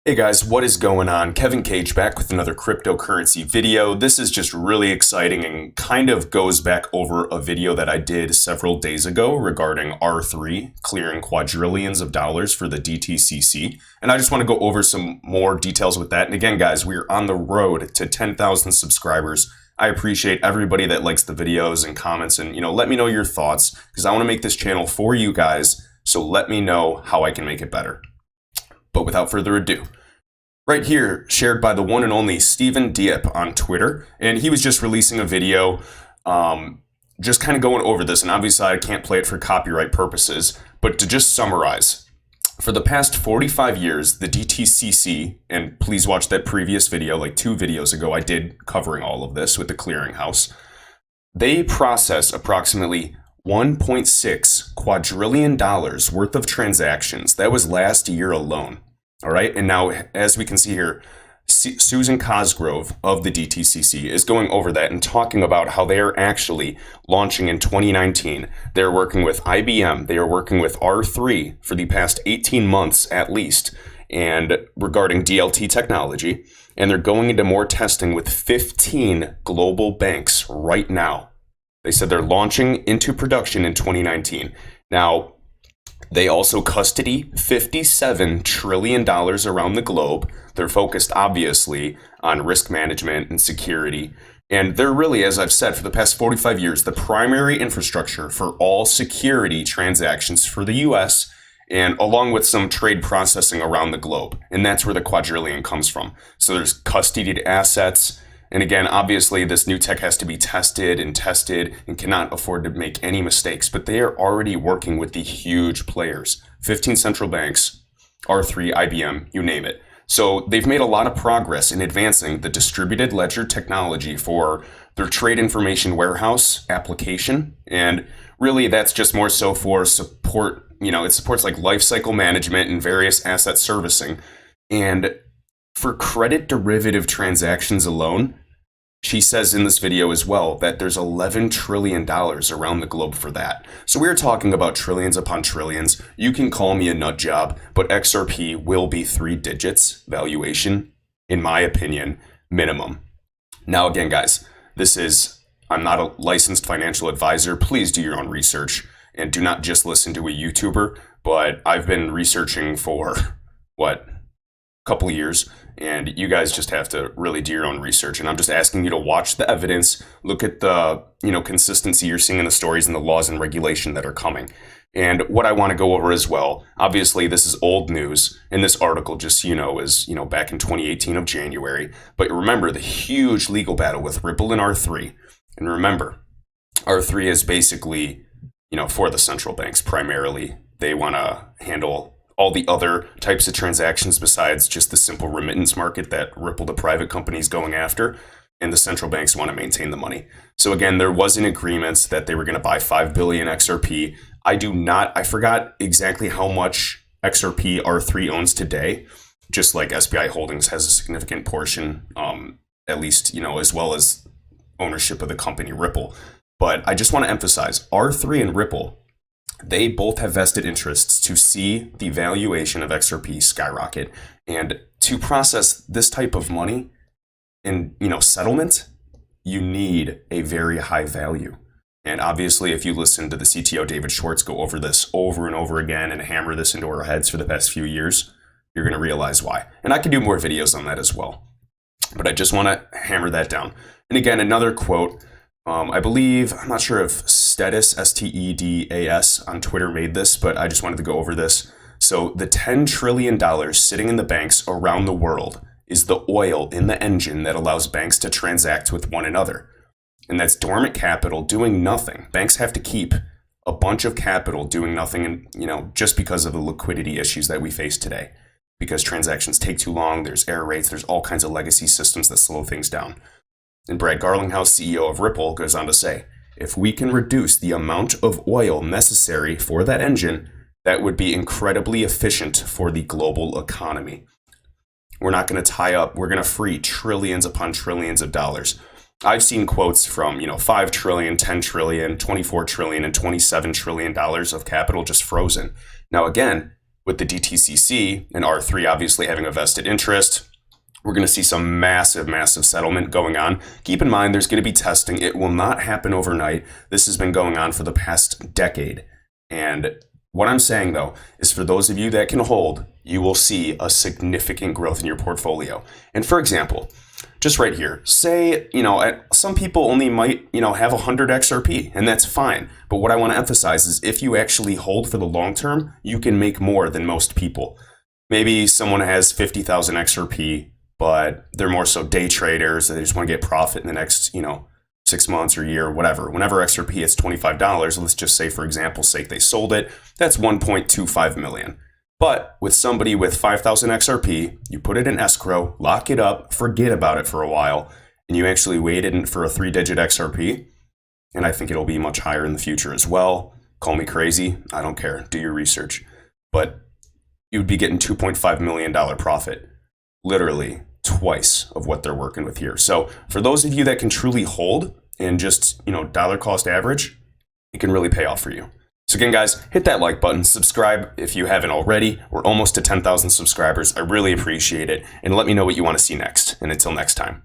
Hey guys, what is going on? Kevin Cage back with another cryptocurrency video. This is just really exciting and kind of goes back over a video that I did several days ago regarding R3 clearing quadrillions of dollars for the DTCC. And I just want to go over some more details with that. And again, guys, we're on the road to 10,000 subscribers. I appreciate everybody that likes the videos and comments and, let me know your thoughts because I want to make this channel for you guys. So let me know how I can make it better. But without further ado, right here, shared by the one and only Stephen Dieppe on Twitter, and he was just releasing a video, just kind of going over this, and obviously I can't play it for copyright purposes, but to just summarize, for the past 45 years, the DTCC, and please watch that previous video, like 2 videos ago, I did covering all of this with the clearinghouse, they process approximately $1.6 quadrillion worth of transactions. That was last year alone. All right. And now, as we can see here, Susan Cosgrove of the DTCC is going over that and talking about how they are actually launching in 2019. They're working with IBM. They are working with R3 for the past 18 months at least, and regarding DLT technology. And they're going into more testing with 15 global banks right now. They said they're launching into production in 2019. Now, they also custody $57 trillion around the globe. They're focused, obviously, on risk management and security. And they're really, as I've said, for the past 45 years, the primary infrastructure for all security transactions for the US, and along with some trade processing around the globe. And that's where the quadrillion comes from. So there's custodied assets. And again, obviously, this new tech has to be tested and cannot afford to make any mistakes. But they are already working with the huge players, 15 central banks, R3, IBM, you name it. So they've made a lot of progress in advancing the distributed ledger technology for their trade information warehouse application. And really, that's just more so for support. It supports like lifecycle management and various asset servicing. And for credit derivative transactions alone, she says in this video as well that there's $11 trillion around the globe for that. So we're talking about trillions upon trillions. You can call me a nut job, but XRP will be 3 digits valuation, in my opinion, minimum. Now again, guys, I'm not a licensed financial advisor. Please do your own research and do not just listen to a YouTuber, but I've been researching for, a couple of years, and you guys just have to really do your own research. And I'm just asking you to watch the evidence, look at the, consistency you're seeing in the stories and the laws and regulation that are coming. And what I want to go over as well, obviously this is old news, and this article just, is, back in 2018 of January. But remember the huge legal battle with Ripple and R3. And remember, R3 is basically, for the central banks primarily. They want to handle all the other types of transactions besides just the simple remittance market that Ripple, the private company, is going after, and the central banks want to maintain the money. So again, there was an agreement that they were going to buy 5 billion XRP. I forgot exactly how much XRP R3 owns today, just like SBI Holdings has a significant portion, at least, as well as ownership of the company Ripple. But I just want to emphasize R3 and Ripple, they both have vested interests to see the valuation of XRP skyrocket. And to process this type of money in, settlement, you need a very high value. And obviously, if you listen to the CTO, David Schwartz, go over this over and over again and hammer this into our heads for the past few years, you're going to realize why. And I can do more videos on that as well. But I just want to hammer that down. And again, another quote, I believe, I'm not sure if Stedas, S-T-E-D-A-S, on Twitter made this, but I just wanted to go over this. So the $10 trillion sitting in the banks around the world is the oil in the engine that allows banks to transact with one another. And that's dormant capital doing nothing. Banks have to keep a bunch of capital doing nothing, and, just because of the liquidity issues that we face today. Because transactions take too long, there's error rates, there's all kinds of legacy systems that slow things down. And Brad Garlinghouse, CEO of Ripple, goes on to say, if we can reduce the amount of oil necessary for that engine, that would be incredibly efficient for the global economy. We're not going to tie up, we're going to free trillions upon trillions of dollars. I've seen quotes from, 5 trillion, 10 trillion, 24 trillion, and $27 trillion of capital just frozen. Now, again, with the DTCC and R3 obviously having a vested interest, we're going to see some massive, massive settlement going on. Keep in mind, there's going to be testing. It will not happen overnight. This has been going on for the past decade. And what I'm saying, though, is for those of you that can hold, you will see a significant growth in your portfolio. And for example, just right here, say, some people only might, have 100 XRP, and that's fine. But what I want to emphasize is if you actually hold for the long term, you can make more than most people. Maybe someone has 50,000 XRP, but they're more so day traders. They just want to get profit in the next, 6 months or year, whatever. Whenever XRP hits $25, let's just say, for example's sake, they sold it, that's 1.25 million. But with somebody with 5,000 XRP, you put it in escrow, lock it up, forget about it for a while, and you actually waited for a 3-digit XRP, and I think it'll be much higher in the future as well. Call me crazy, I don't care, do your research. But you would be getting $2.5 million profit, literally twice of what they're working with here. So for those of you that can truly hold and just, dollar cost average, it can really pay off for you. So again, guys, hit that like button, subscribe if you haven't already. We're almost to 10,000 subscribers. I really appreciate it. And let me know what you want to see next. And until next time.